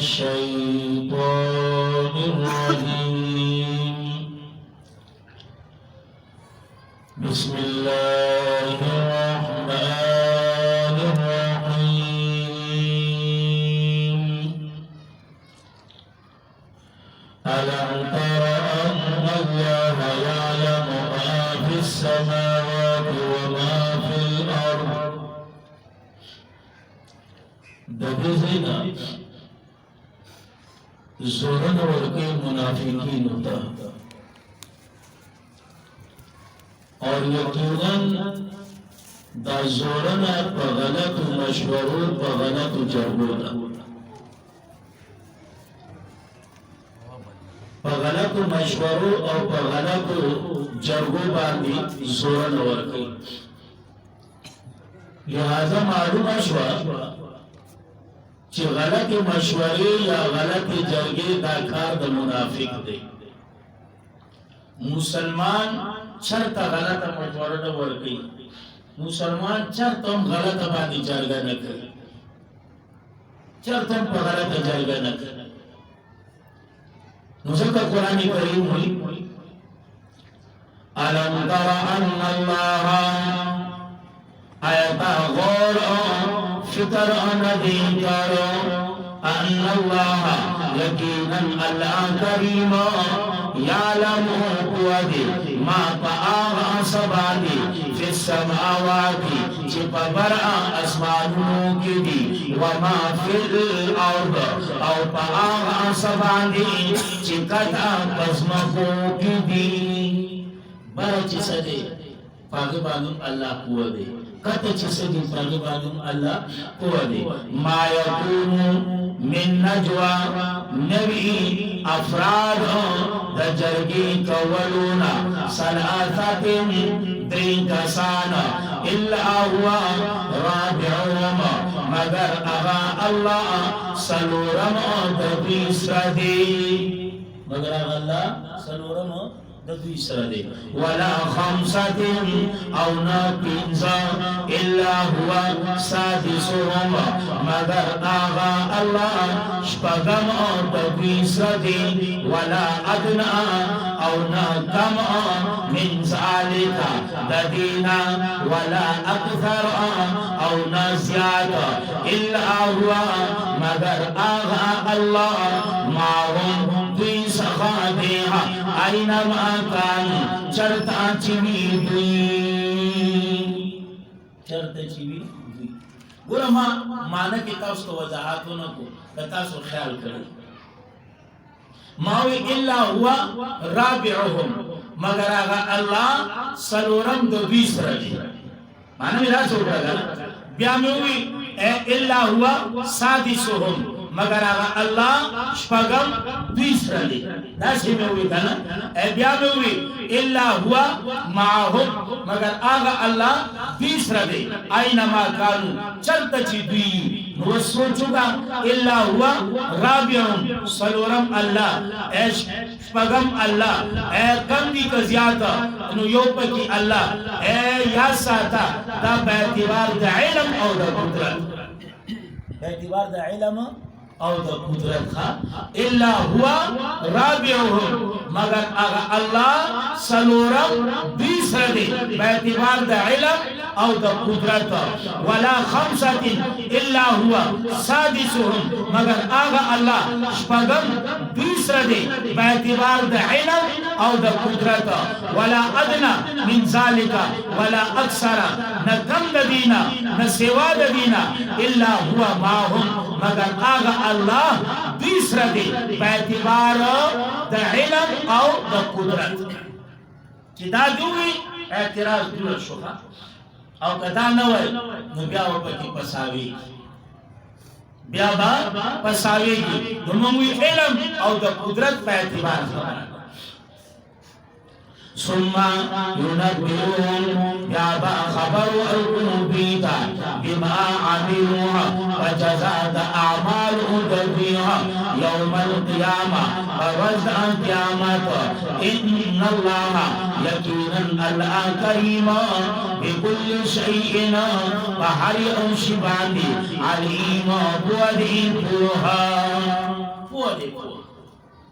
الشيطان الرجيم بسم الله الرحمن الرحيم ألم تر أن الله يعلم ما في السماوات وما في الأرض دبزنا زورن ورقے منافقین ہوتا اور یقیناً دا زورن پا غلط مشورو پا غلط جرگو دا پا غلط مشورو او پا غلط جرگو باندی زورن ورقے لہذا معلوم اشوا چی غلط مشوری یا غلط جرگی دا کار دا منافق دے مسلمان چرتا غلط مشوری دا ورکی مسلمان چرتا ہم غلط بانی جرگا نکر چرتا ہم پا غلط جرگا نکر نزدہ قرآن کریم ہوئی أَلَمْ تَرَ أَنَّ اللَّهَ آیتا غور فکر ندی کرو ان اللہ یقینا اللہ کریم یعلم قوی ما پآغا سبانی فی السماوات چپا برآ اسمانوں کی دی وما فی الارض او پآغا سبانی چکتا قسمکوں کی دی برا چیسا دے پاگبانم اللہ قوی کت چسدی پاگبانم اللہ قوی ما یکون من نجوا نبی افراد دا جرگی کولونا سلاتت درین کسانا الا ہوا رابعهم مگر اغا اللہ سلورم دبیس ردی مگر اغا اللہ سلورم دبیس ردی ولا خمسة او ناپنزا الا ہوا سادسهم مگر آغا اللہ شپگم دبیس ردی ولا ادنا او ناکم من ذالکا ددینا ولا اکثر او نزیاد الا ہوا مگر آغا اللہ معهم دوی سخادیها اینما کان چرتا چوی دوی چرتا چوی دوی گورا مانا کتا اس کو وضاحاتوں کو کتا سو خیال کریں ماوی الا ہوا رابعهم مگر آغا اللہ سلورم دو بیس رجی مانا میرا سو کہا بیاموی الا ہوا سادسهم مگر آغا اللہ شپگم بیس رجی ناسی میں ہوئی کہنا بیاموی الا ہوا معهم مگر آغا اللہ بیس رجی اینما کانو چلتا چی دوی نوسو چکا الا ہوا رابعهم سلورم اللہ شپگم اللہ کم دی کا زیادہ انو یوپا کی اللہ یا ساتا دا بیعتبار دا علم او دا قدرت بیعتبار دا علم او دا قدرت خوا الا ہوا رابعهم مگر اغا اللہ سلورم بیس ردی بیعتبار دا علم او دا قدرت ولا خمسة الا ہوا سادسهم مگر آغا اللہ شپگم بیس ردی بیعتبار دا علم او دا قدرت ولا ادنا من ذالک ولا اکثر نکم دینا نسوا دینا الا ہوا معهم مگر آغا اللہ بیس ردی بیعتبار دا علم او دا قدرت چی دا دوی اعتراض دور شوخا او کدا نوی نو بیا و پکی پساوی بیا با پساوی گی نموی علم او دا قدرت پا اعتبار خبران ثم ينبئون يا با خبر القلوبيتا بما عملوها وجزاء اعمال تبيها يوم القيامة ورزق القيامة إن الله يقينا الكريم بكل شيء وحري شبابي عليم بودئ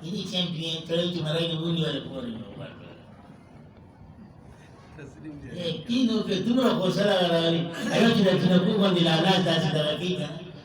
ini champion kalau cuma lain bunyi ada pun tino ke tu no cosa la ayo tidak tidak pun di la la ta si ta kita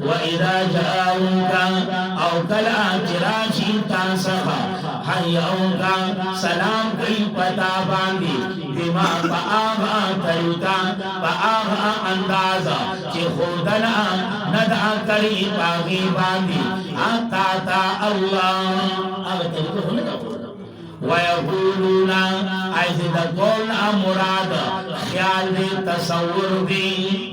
وإذا جاءوك أو كالآخرة تنسخا حيوك سلام كي پتا باندي بما فآغا طريقا فآغا اندازا چه خودنا ندع کری باغی باندي آتا الله آغا طريقا خودنا ويقولون عزيز قول مراد خيال دي تصور دي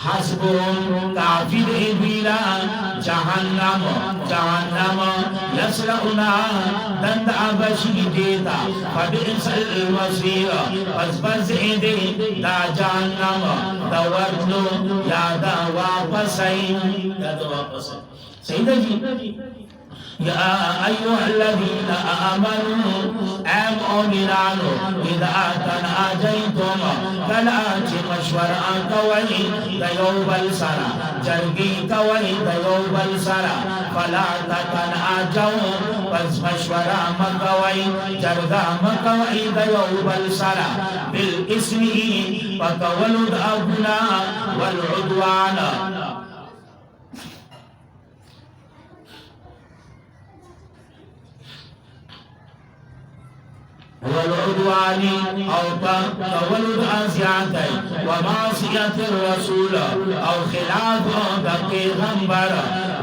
hasbun kafir bila jahannam yasrauna dan abashi deta fabisal masir fasbaz ide da jahannam dawarnu yada wapasai sayyida ji يا أيها الذين آمنوا آمنوا إذا تناجيتم فلا مشورة كوي ديوب السرى جرقي كوي ديوب السرى فلا تتناجوا بس مشورة مكوي جرقا مكوي ديوب السرى بالإسم فكولد أبنا والعدوان والعدوان أو تولد أزيادي ومعصية الرسول أو خلاف پیغمبر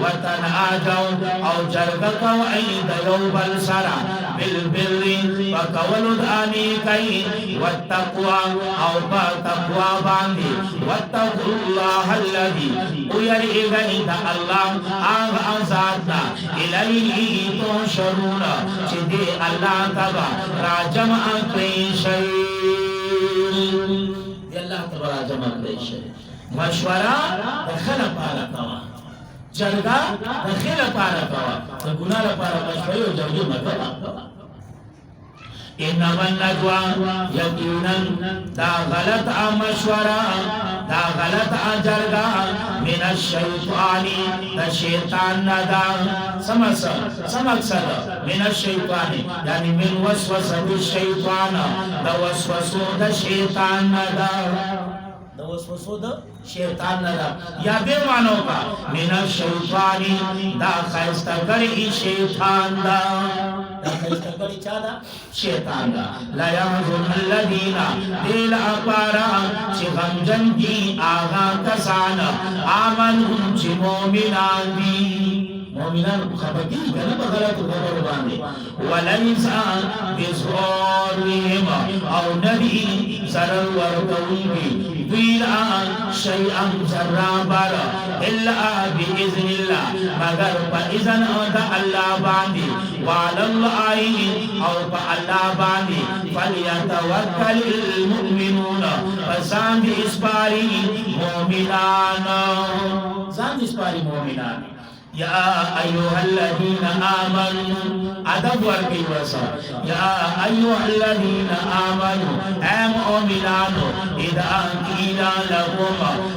وتناجوا أو جرقك وعيد يوم السرى بالبر وكولد آنيكي والتقوى أو تقوى باندي واتقوا الله الذي يرئيك الله أنزادنا إليه تنشرون شدي الله تبا راجم أكري شيء الله تبا راجم أكري شيء مشورة دخل پارا کوا جرگا دخل پارا کوا تو گناہ پارا مشورة وجرگی مکوا إنما النجوى يقينا دا غلط مشورة دا غلط جرگا من الشيطان دا شيطان ندا سمقصد من الشيطان يعني من وسوسة الشيطان دا وسوسة دا شيطان ندا دا وسوسة دا شیطان ندا یا بے معنی کا من الشیطان دا خیستگری شیطان دا خیستگری چا دا شیطان دا لا یحزن الذین دیل اپارا چی غمجن کی آغا کسان آمنهم چی مومنان دی مومنان خبرتی کنا بغلط خبر باندے ولیسا بسرورهم او نبی سرر ورکوی ویلا شیئا سرابر الا بإذن الله مگر بإذن اللہ باندی وعلى الله او اللہ باندی فلیتوکل المؤمنون فسان دی اسپاری مومنان سان دی اسپاری مومنان يا أيها الذين آمنوا أدب ورقي وسا يا أيها الذين آمنوا مؤمنان إذا قيل لكم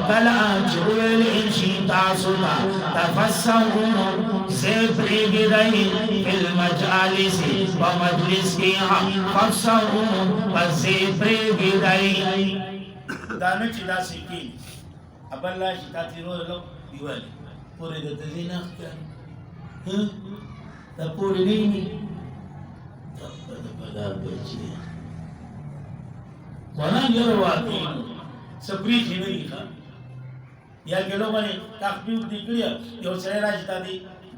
فلا تجروا الإنشي تاسوتا تفسحوا سيفري بدي في المجالس ومجلسها فافسحوا وسيفري بدي دانو چلا سيكين أبلا شتاتي رو بيوالي پوری د دینه ها دا پوری نه د بدار بچی قرآن یو واقعي سپری خینه ښه یا ګلو باندې تخفیف دی کړی یو سره راځي تا دی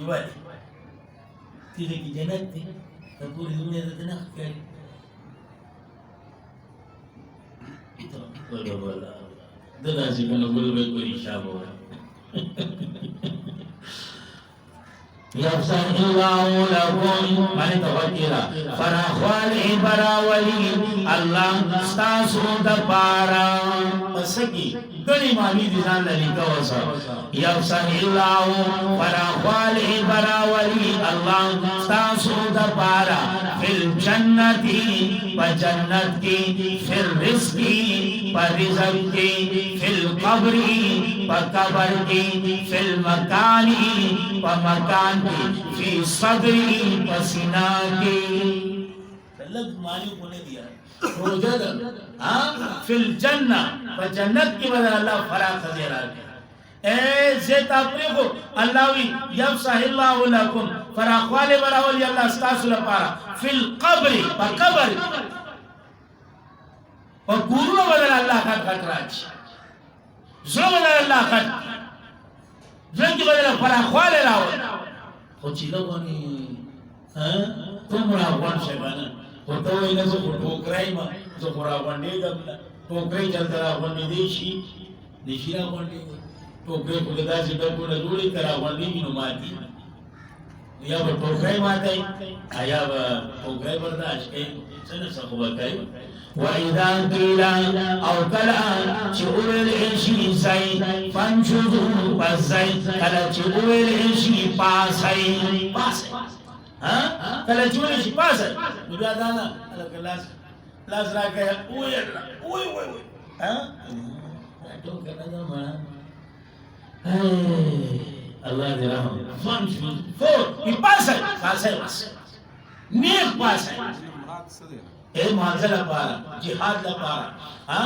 یوال تیرے کی جنت ته ته پوری دنیا ته نه ښکاري ته ولا د داسې کنه ګل به کوي شابه يفسح الله لكم من توكلا فراخوال براولي الله استاسو دپارا پسکی گنی معنی دی ځان للی کوسا يفسح الله فراخوال براولي الله استاسو دپارا فی الجنت وجنت کی فی الرزق ورزق کی فی القبر وقبر کی فی المکان ومکان فی صدری پسینا کی لگ معنی کو نے دیا روزہ فی الجنہ وجنت کی بدل اللہ فراخ دے رہا ہے اے زیت اپریخو اللہ وی یفسح اللہ لکم فراخوال براولی اللہ استاسو لپارا فی القبر وقبر وقورو بدل اللہ خط راج زو بدل اللہ خط زنگی بدل فراخوال راولی خوچی لگونی تم راوان شبانا خوتوئی نزو ٹوکرائی ما زو راوان دے گا ٹوکرائی چلتا راوان دیشی دیشی راوان دے گا ٹوکرائی کو لدا سے ڈبو نزولی کر راوان دے گی نماتی یا با ٹوکرائی ماتائی آیا با ٹوکرائی برداشت کئی سنہ سخوبہ کئی وَإِذَا قِيلَ أَوْ كَلَا چِعُوِلِ الْعِشِي سَيْ فَانْشُذُوا بَزَّيْ کَلَا چِعُوِلِ الْعِشِي پاسَيْ کَلَا چِعُوِلِ الْعِشِي پاسَيْ نبی آدانا لاس را کہا اوئی اللہ اوئی اوئی اوئی تو کہنا دا مانا اللہ دے رحم فَانْشُذُوا فور پاسَيْ پاسَيْ نیک پاسَيْ اے معذر لپارا جہاد لپارا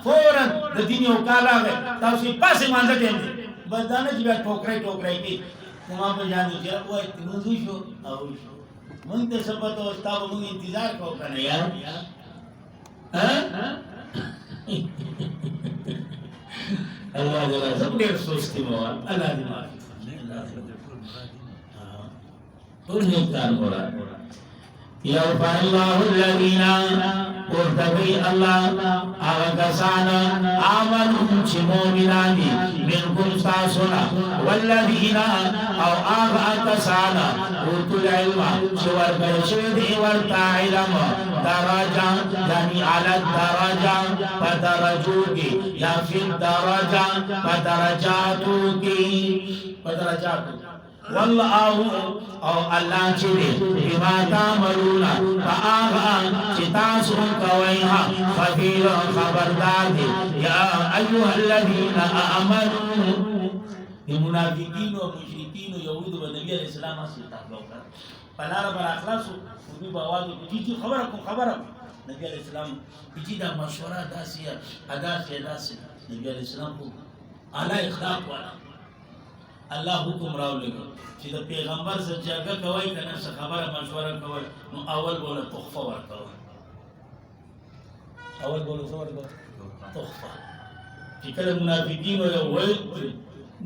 فوراً دین یو کالا گئے تاوسی پاس مانزر دیں دے بدانا جی بات ٹوکرائی کی وہاں پر جانو چاہا وہ اتنوزو شو آوی شو منگ تے سبت و استاب منگ انتظار کو کرنے یار اللہ جلال سب دیر سوچتی موال اللہ دی معافی تو نیکتار مورا يرفع الله الذين ورتقي الله أغكسانا آمنوا شمومناني منكم ساسنا والذين أو أغكسانا أوتوا العلم شوار برشد ورطا علم درجة يعني على الدرجة فدرجوك يا في الدرجة فدرجاتك والله او الله چره بما تعملون فآغا چتاسون کوئیها خبیر خبردار دی یا ایوہ الذین آمنوا منافقین و مشرکین و یهود و نبی علیہ السلام سے تخلو کر پلار بر اخلاص و نبی باوازو جی خبرکم نبی علیہ السلام جی دا مشورہ داسی ادا نبی علیہ السلام کو اعلی اخلاق والا اللہ حکم راو لگا چې د پیغمبر سره جګړه کوي کنه څه خبره مشوره کوي نو اول بوله تحفه ورکوي تحفه چې کله منافقین ولا وای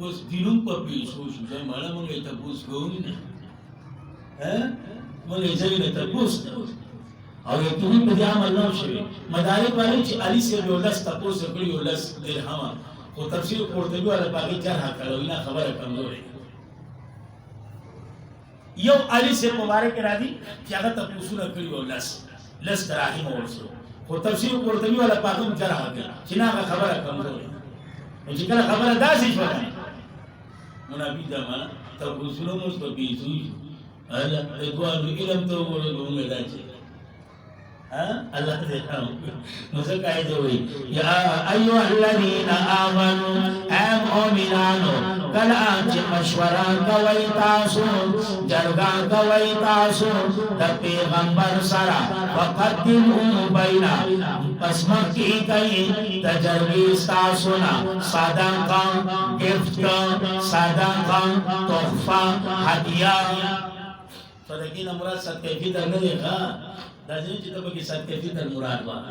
مس دینم په پیسو شو ځای مالا مونږ ته پوس کوو نه مونږ یې ځای ته پوس او یقیني په دې عمل نه شي مدارک والے چې علي سے ولس تاسو کړی ولس درهم او تفسیر قرطبی والا باقی جرح کړو نه خبره کمزورې یو علی سے مبارک راضی چې هغه تاسو نه کړی ولس لس دراهم ورسو او تفسیر قرطبی والا باقی جرح کړو چې نه خبره کمزورې او چې کله خبره داسې شوه منافق زمانہ تاسو نو مستقبی سوي هذا اقوال علم تو ورغون داچه الله دې نو وي يا ايها الذين امنوا امنوا کلا چې مشوره کوي تاسو جرګه کوي تاسو د پیغمبر سره وقدموا بین پس مکی کوي تجربه تاسو نه صدقه گفت صدقه تحفه هدیه صدقین مراد صدقه فطر نه دی دازین چې تبه کې صدقه فطر مراد وا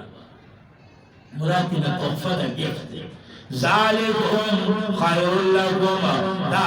مراد نه تحفه ده گفت ذالکم خیر لکم دا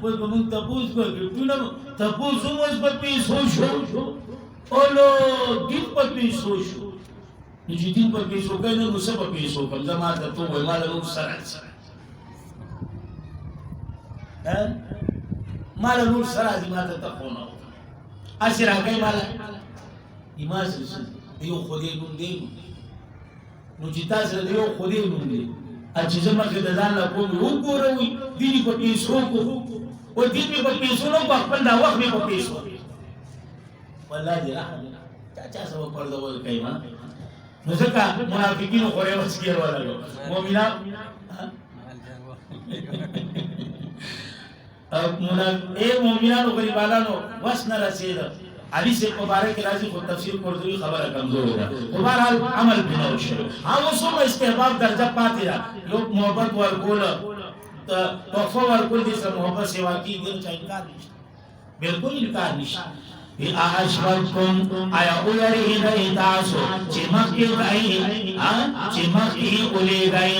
کوئی کوم تپوس کو ټونه تپوس موږ په پیسو شو اولو دین په پیسو شو چې دین په پیسو کنه نو څه په پیسو کوم زمانہ ته تو وای مال نور سره مال نور سره دې ماته ته خونه اشرا کوي مال ایماس یو خدای نوم دی نو چې تاسو دې یو خدای نوم دی اچھا زما کے دزان لا کو وګوروي دیني په پیسو کو او دیني په پیسو نو په خپل دا وخت په پیسو والله دې راځه چا سو پر دا ول کوي ما نو ځکه منافقینو خوري وسکیر ولا مؤمنان مؤمنانو غریبانو وسنه رسید علی سے مبارک راضی کو تفسیر قرطبی خبر کمزور ہوگا بہرحال عمل بنا شروع ہاں وہ استحباب درجہ پاتی رہا لوگ محبت ورکول تحفہ ورکول جیسا محبت سوا کی دل چاہ انکار نہیں بالکل انکار نہیں اشفقتم آیا اویری نہیں تاسو چمکی گئی چمکی اولی گئی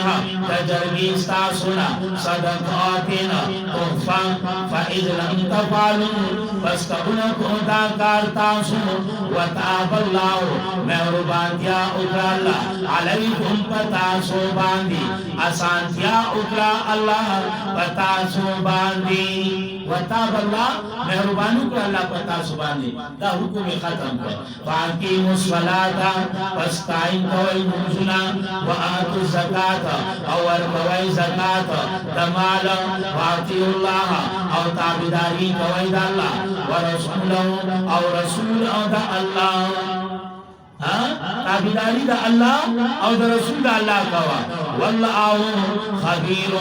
تجربی استاسونا صدقاتنا تحفا فإذ لم تفعلوا بس کبنکو داکار تاسو وتاب اللہ مہربانتیا اکرا اللہ علیکم پتاسو باندی اسانتیا اکرا اللہ پتاسو باندی وتاب اللہ مہربانو کو اللہ پتاسو باندی دا حکم ختم کر فاقیم الصلاة پس قائم کوئی منزنا وآتو الزکاة اور کوئی زکاة دمال وآتی اللہ اور تابداری کوئی دا اللہ ورسول اور رسول دا اللہ تابداری دا اللہ اور دا رسول دا اللہ کوا واللہ خبیر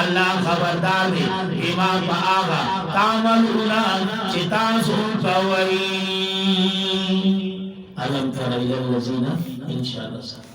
اللہ خبردار دے بما پاگا تعملونا چتاسو کوئی علم تر الى الذین انشاءاللہ